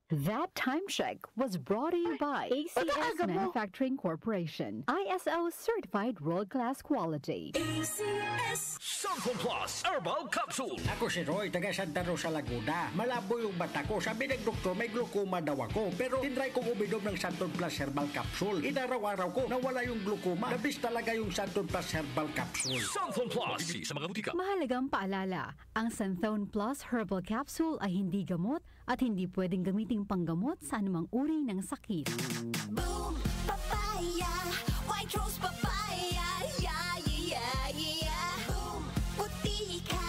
That time check was brought to you by ACS Manufacturing Corporation. ISO certified world-class quality. ACS Santon Plus Herbal Capsule. Ako si Roy, taga Santa Rosa, Laguna. Malabo yung mata ko. Sabi ng doktor, may glaucoma daw ako. Pero tinry kong uminom ng Santon Plus Herbal Capsule. Inaraw-araw ko, nawala yung glaucoma. Nabis talaga yung Santon Plus Herbal Capsule. Santon Plus. Mabibili sa mga butika. Mahalagang paalala, ang Santon Plus Herbal Capsule ay hindi gamot at hindi pwedeng gamitin panggamot sa anumang uri ng sakit. Boom Papaya White Rose Papaya Yeah, yeah, yeah Boom Puti ka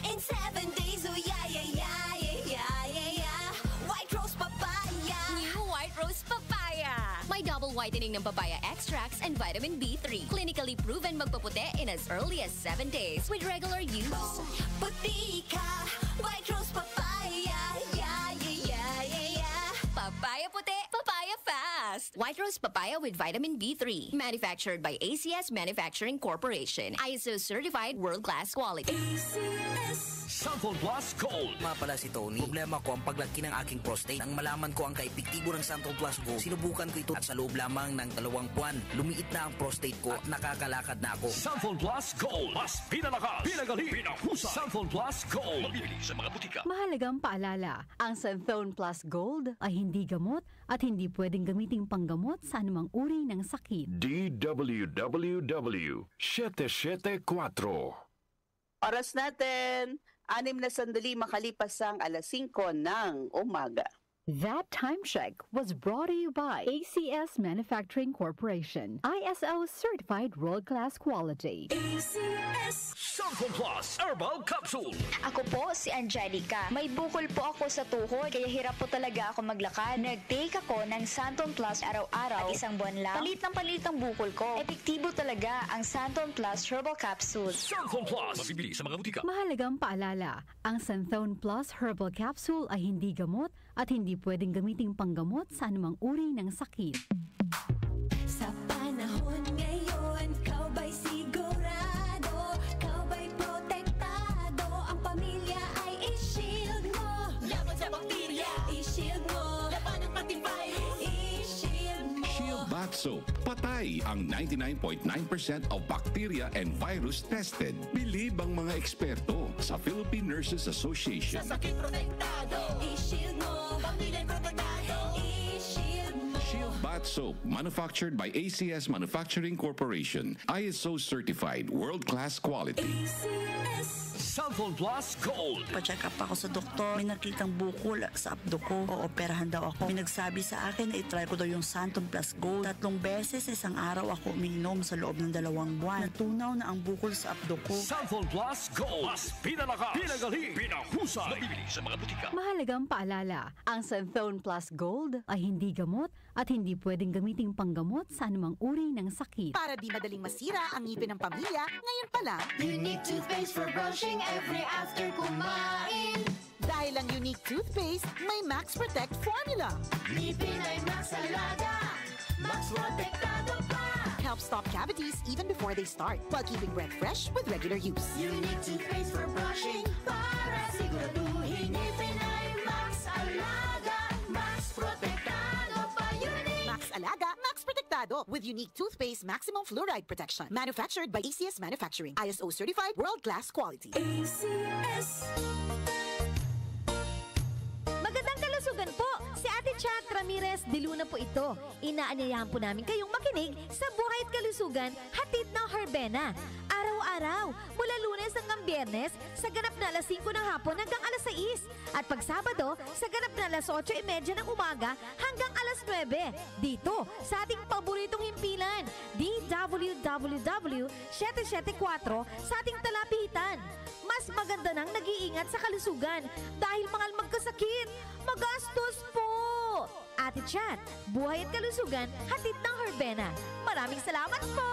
in 7 days Oh yeah, yeah, yeah, yeah, yeah, yeah White Rose Papaya New White Rose Papaya. May double whitening ng papaya extracts and vitamin B3. Clinically proven magpaputi in as early as 7 days with regular use. Boom Puti ka White Rose Papaya Yeah, yeah, yeah, yeah, yeah Papaya puti, papaya fast. White Rose Papaya with vitamin B3. Manufactured by ACS Manufacturing Corporation. ISO certified world-class quality. ACS Santon Plus Gold. Pala si Tony. Problema ko ang paglaki ng aking prostate. Nang malaman ko ang kaepektibo ng Santon Plus Gold, sinubukan ko ito at sa loob lamang ng 2 buwan, lumiit na ang prostate ko at nakakalakad na ako. Santon Plus Gold. Mas pinalakas, pinagaling, pinahusay. Santon Plus Gold. Mabibili sa mga butika. Mahalagang paalala, ang Santon Plus Gold ay hindi gamot at hindi pwedeng gamiting panggamot sa anumang uri ng sakit. DWWW 774. Oras natin, 6 na sandali makalipas ang alas 5 ng umaga. That time check was brought to you by ACS Manufacturing Corporation. ISO certified world-class quality. ACS Santon Plus Herbal Capsule. Ako po si Angelica. May bukol po ako sa tuhod, kaya hirap po talaga ako maglakad. Nag-take ako ng Santon Plus araw-araw at 1 buwan lang. Palit ang bukol ko. Epektibo talaga ang Santon Plus Herbal Capsule. Santon Plus. Mabibili sa mga butika. Mahalagang paalala, ang Santon Plus Herbal Capsule ay hindi gamot at hindi pwedeng gamiting panggamot sa anumang uri ng sakit. Sa panahon ngayon, kau ba'y sigurado? Kau ba'y protektado? Ang pamilya ay i-shield mo. Laban sa bakterya, i-shield mo. Laban ng pati virus, i-shield mo. Shield Bath Soap. Patay ang 99.9% of bacteria and virus tested. Believe ang mga eksperto sa Philippine Nurses Association. Sa sakit protektado, i-shield mo. Pamilya protektado, i-shield mo. Shield Bath Soap, manufactured by ACS Manufacturing Corporation. ISO certified, world-class quality. ACS Santon Plus Gold. Pa-check up ako sa doktor. May nakitang bukol sa abdo ko. Ooperahan daw ako. May nagsabi sa akin na itry ko daw yung Santon Plus Gold. 3 beses sa isang araw ako umiinom sa loob ng 2 buwan. Natunaw na ang bukol sa abdo ko. Santon Plus Gold. Mas pinalakas, pinagaling, pinahusay. Mabibili sa mga butika. Mahalagang paalala, ang Santon Plus Gold ay hindi gamot at hindi pwedeng gamiting panggamot sa anumang uri ng sakit. Para di madaling masira ang ngipin ng pamilya, ngayon pa lang, Unique toothpaste for brushing every after kumain. dahil ang unique toothpaste, may Max Protect formula. Ngipin ay Max Alaga, Max Protektado pa. Helps stop cavities even before they start, while keeping breath fresh with regular use. Unique toothpaste for brushing para siguraduhin ngipin ay Max Alaga, Max Protektado pa. Unique Max Alaga, Max Protectado with unique toothpaste maximum fluoride protection. Manufactured by ACS Manufacturing. ISO certified world-class quality. ACS. Magandang kalusugan po! Si Ate Chat Ramirez de Luna po ito. Inaanyayahan po namin kayong makinig sa Buhay at Kalusugan, hatid ng Herbena. Araw-araw, mula Lunes hanggang Biyernes, sa ganap na alas 5 ng hapon hanggang alas 6. At pag Sabado, sa ganap na alas 8:30 ng umaga hanggang alas 9. Dito, sa ating paboritong himpilan, DWWW 774 sa ating talapitan. Mas maganda nang nag-iingat sa kalusugan dahil mahal magkasakit. Magastos po! Ate Chat, Buhay at Kalusugan, hatid ng Herbena. Maraming salamat po!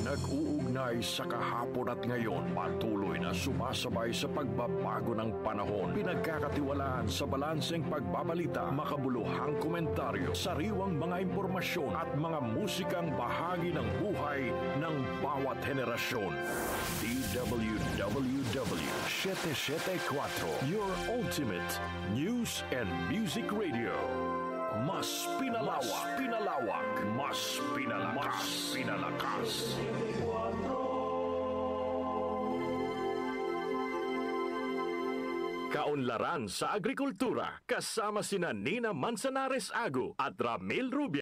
Nag-uugnay sa kahapon at ngayon, patuloy na sumasabay sa pagbabago ng panahon. Pinagkakatiwalaan sa balanseng pagbabalita, makabuluhang komentaryo, sariwang mga impormasyon at mga musikang bahagi ng buhay ng bawat henerasyon. DWWW 774, your Ultimate News and Music Radio. Mas pinalawak, mas pinalakas. Kaunlaran sa agrikultura kasama sina Nina Manzanares Ago at Ramil Rubia.